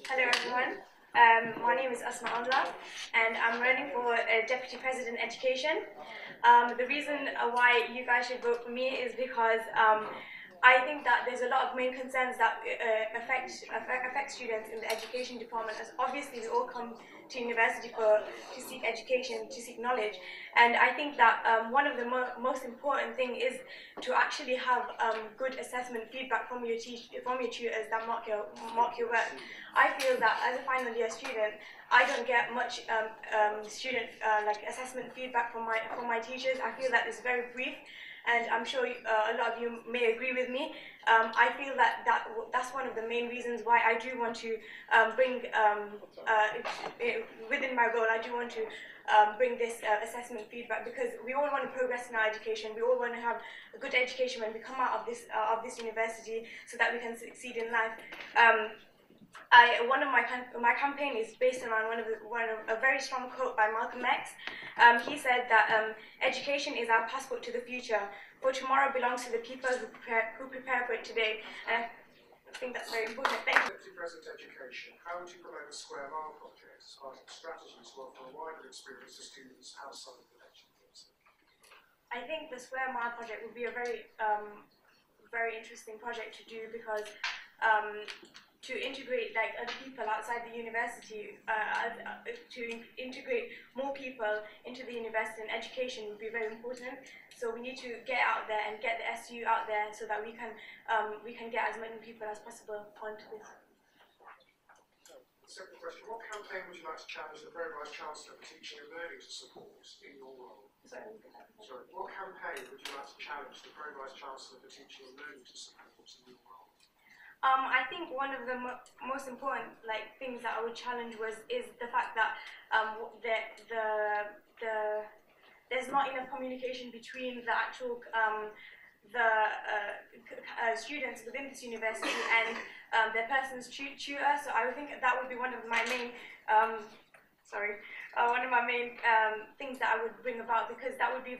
Hello everyone, my name is Asma Allah and I'm running for Deputy President Education. The reason why you guys should vote for me is because I think that there's a lot of main concerns that affect students in the education department, as obviously we all come to university to seek education, to seek knowledge, and I think that one of the most important thing is to actually have good assessment feedback from your tutors that mark your work. I feel that as a final year student, I don't get much student assessment feedback from my teachers. I feel that it's very brief, and I'm sure a lot of you may agree with me. I feel that that's one of the main reasons why I do want to bring, within my role, I do want to bring this assessment feedback, because we all want to progress in our education. We all want to have a good education when we come out of this university, so that we can succeed in life. One of my campaign is based around a very strong quote by Malcolm X. He said that education is our passport to the future, for tomorrow belongs to the people who prepare for it today. And I think that's very important. Thank you. Deputy President Education, how would you promote the Square Mile project as part of a strategy to offer a wider experience to students outside of the lecture theatre? I think the Square Mile project would be a very interesting project to do, because to integrate other people outside the university, to integrate more people into the university and education would be very important. So we need to get out there and get the SU out there, so that we can get as many people as possible onto this. Second question, what campaign would you like to challenge the Pro Vice Chancellor for teaching and learning to support in your role? Sorry, what campaign would you like to challenge the Pro Vice Chancellor for teaching and learning to support in your role? I think one of the most important things that I would challenge is the fact that there's not enough communication between the actual students within this university and their person's tutor. So I would think that would be one of my main things that I would bring about, because that would be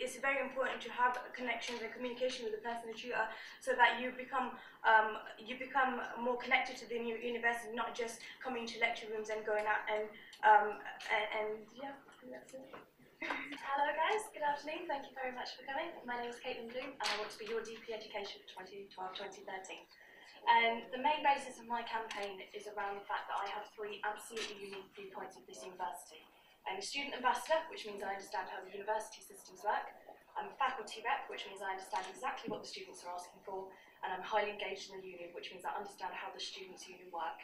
it's very important to have connections and communication with the personal tutor, so that you become more connected to the new university, not just coming to lecture rooms and going out and yeah, I think that's it. Hello guys, good afternoon, thank you very much for coming. My name is Caitlin Bloom and I want to be your DP Education for 2012-2013. The main basis of my campaign is around the fact that I have three absolutely unique viewpoints of this university. I'm a student ambassador, which means I understand how the university systems work. I'm a faculty rep, which means I understand exactly what the students are asking for. And I'm highly engaged in the union, which means I understand how the students' union work.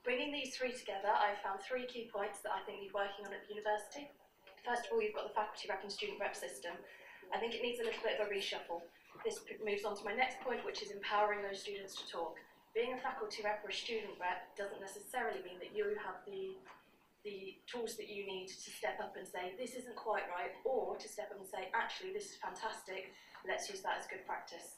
Bringing these three together, I've found three key points that I think need working on at the university. First of all, you've got the faculty rep and student rep system. I think it needs a little bit of a reshuffle. This moves on to my next point, which is empowering those students to talk. Being a faculty rep or a student rep doesn't necessarily mean that you have the tools that you need to step up and say, this isn't quite right, or to step up and say, actually, this is fantastic, let's use that as good practice.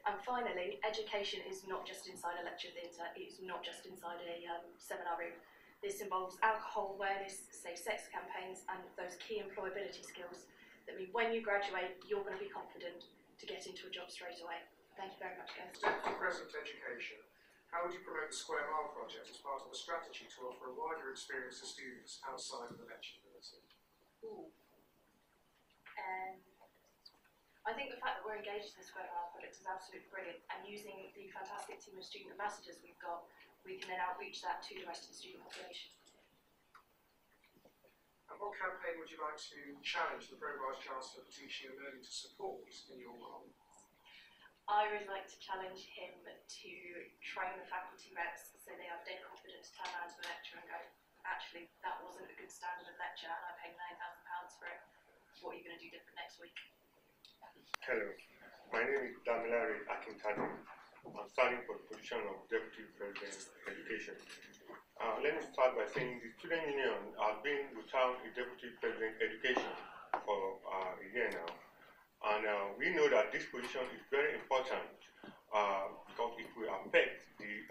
And finally, education is not just inside a lecture theatre, it's not just inside a seminar room. This involves alcohol awareness, safe sex campaigns, and those key employability skills that mean when you graduate, you're going to be confident to get into a job straight away. Thank you very much, guys. Deputy President Education, how would you promote the Square Mile project as part of a strategy to offer a wider experience to students outside of the lecture theatre? I think the fact that we're engaged in the Square Mile project is absolutely brilliant, and using the fantastic team of student ambassadors we've got, we can then outreach that to the rest of the student population. And what campaign would you like to challenge the Pro Vice Chancellor for teaching and learning to support in your role? I would like to challenge him to train the faculty reps so they have dead confidence to turn around to a lecture and go, actually, that wasn't a good standard of lecture and I paid £9,000 for it. What are you going to do different next week? Hello, my name is Damilare Akintade. I'm standing for the position of Deputy President Education. Let me start by saying the Student Union has been without a Deputy President Education for a year now. And we know that this position is very important because it will affect the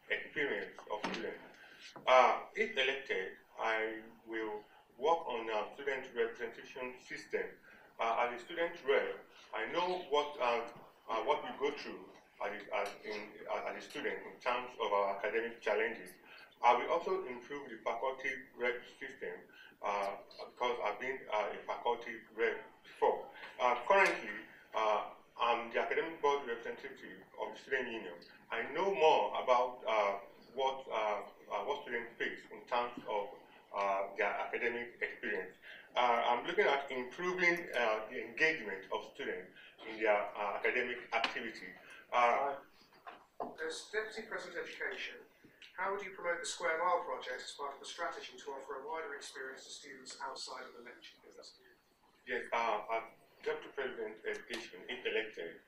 experience of students. If elected, I will work on a student representation system. As a student rep, I know what we go through as a student in terms of our academic challenges. I will also improve the faculty rep system because I've been a faculty rep before. Currently, I'm the academic board representative of the student union. I know more about what students face in terms of their academic experience. I'm looking at improving the engagement of students in their academic activity. As Deputy President Education, how would you promote the Square Mile project as part of a strategy to offer a wider experience to students outside of the lecture theatre? Yes, as Deputy President Education, if elected,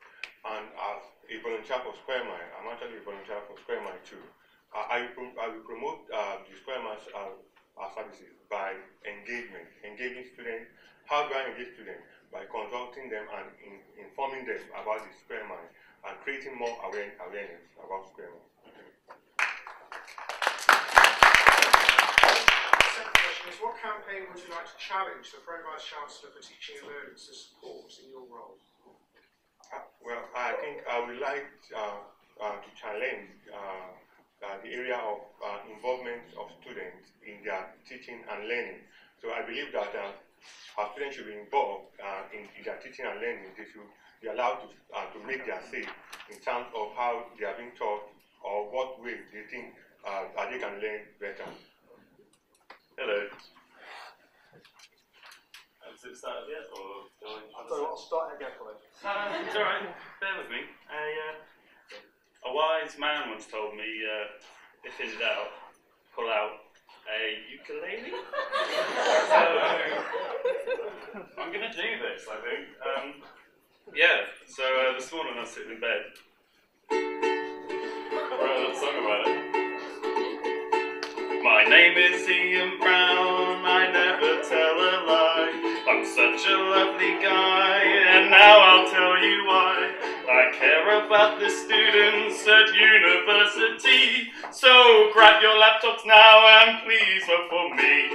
and as a volunteer for Square Mile, I'm actually a volunteer for Square Mile too. I will promote the Square Mile services by engaging students. How do I engage students? By consulting them and informing them about the Square Mile and creating more awareness about Square Mile. Second question is, what campaign would you like to challenge the Pro Vice Chancellor for Teaching and Learning to support in your role? Well, I think I would like to challenge the area of involvement of students in their teaching and learning. So I believe that our students should be involved in their teaching and learning. They should be allowed to make their say in terms of how they are being taught or what way they think that they can learn better. Hello. Has it started yet, or do So I'll start again, please. It's all right. Bear with me. A wise man once told me, if in doubt, pull out a ukulele. So I'm going to do this, I think. Yeah. So this morning I was sitting in bed. Wrote a song about it. My name is Ian Brown, I never tell a lie. I'm such a lovely guy, and now I'll tell you why. I care about the students at university, so grab your laptops now and please vote for me.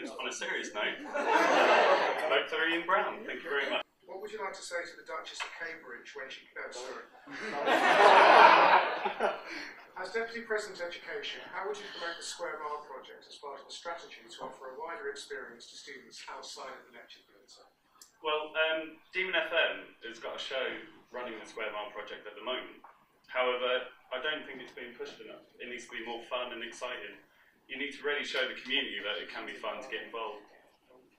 On a serious note, vote for Ian Brown. Thank you very much. What would you like to say to the Duchess of Cambridge when she... No, sorry. As Deputy President Education, how would you promote the Square Mile project as part of a strategy to offer a wider experience to students outside of the lecture theatre? Well, Demon FM has got a show running the Square Mile project at the moment. However, I don't think it's being pushed enough. It needs to be more fun and exciting. You need to really show the community that it can be fun to get involved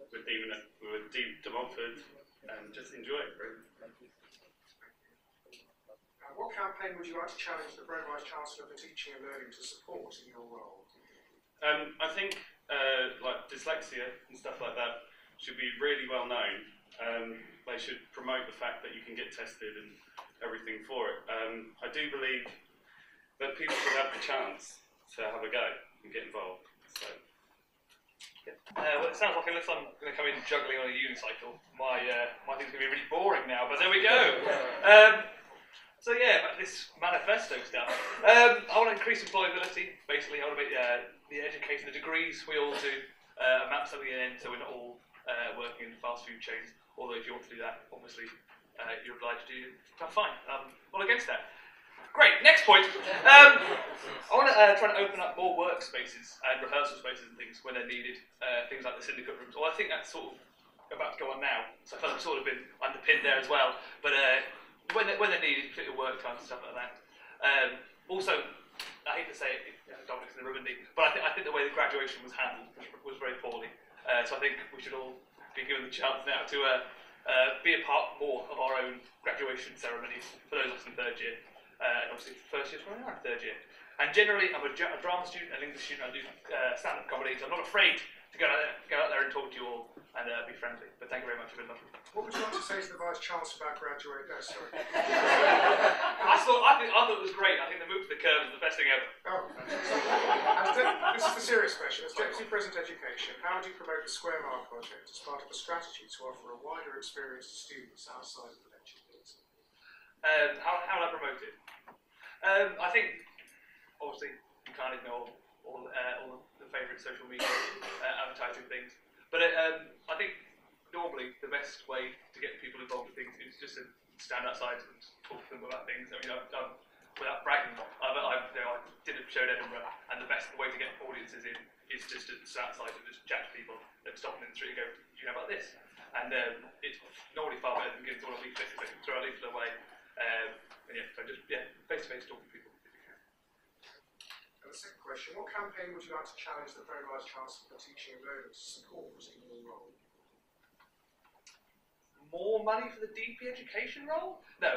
with Montfort and just enjoy it, really. What campaign would you like to challenge the Pro Vice Chancellor for Teaching and Learning to support in your role? I think like dyslexia and stuff like that should be really well known. They should promote the fact that you can get tested and everything for it. I do believe that people should have the chance to have a go and get involved. So, yeah. Well, it sounds like unless I'm going to come in juggling on a unicycle, my thing's going to be really boring now, but there we go. So yeah, about this manifesto stuff. I want to increase employability, basically. I want to make the education, the degrees we all do, map something in so we're not all working in fast food chains. Although if you want to do that, obviously, you're obliged to. That's fine. I'm not against that. Great, next point. I want to try and open up more workspaces and rehearsal spaces and things when they're needed, things like the syndicate rooms. Well, I think that's sort of about to go on now, so I feel like I've sort of been underpinned there as well. But when they're needed, particularly work times and stuff like that. Also, I hate to say it, Dominic's in the room, but I think the way the graduation was handled was very poorly. So I think we should all be given the chance now to be a part more of our own graduation ceremonies for those of us in third year. And obviously first year's running around third year. And generally, I'm a drama student, an English student. I do stand-up comedy, so I'm not afraid to go out there and talk to you all and be friendly. But thank you very much. You've been lovely. What would you like to say to the Vice Chancellor about graduate? No, sorry. I thought it was great. I think the move to the curve is the best thing ever. Oh, this is the serious question. As Deputy President Education, how do you promote the Square Mile project as part of a strategy to offer a wider experience to students outside of the lecture theatre? How do I promote it? I think, obviously, you can't ignore all the favourite social media advertising things. But I think normally the best way to get people involved with things is just to stand outside and talk to them about things. I mean, without bragging, I did a show in Edinburgh, and the best way to get audiences in is just to stand outside and just chat to people and stop them in the street and go, do you know about this? And it's normally far better than getting all a leaflet, throw a leaflet away. So just face-to-face talk to people if you can. And the second question, what campaign would you like to challenge the Very Vice Chancellor for Teaching and Learning to support in your role? More money for the DP education role? No.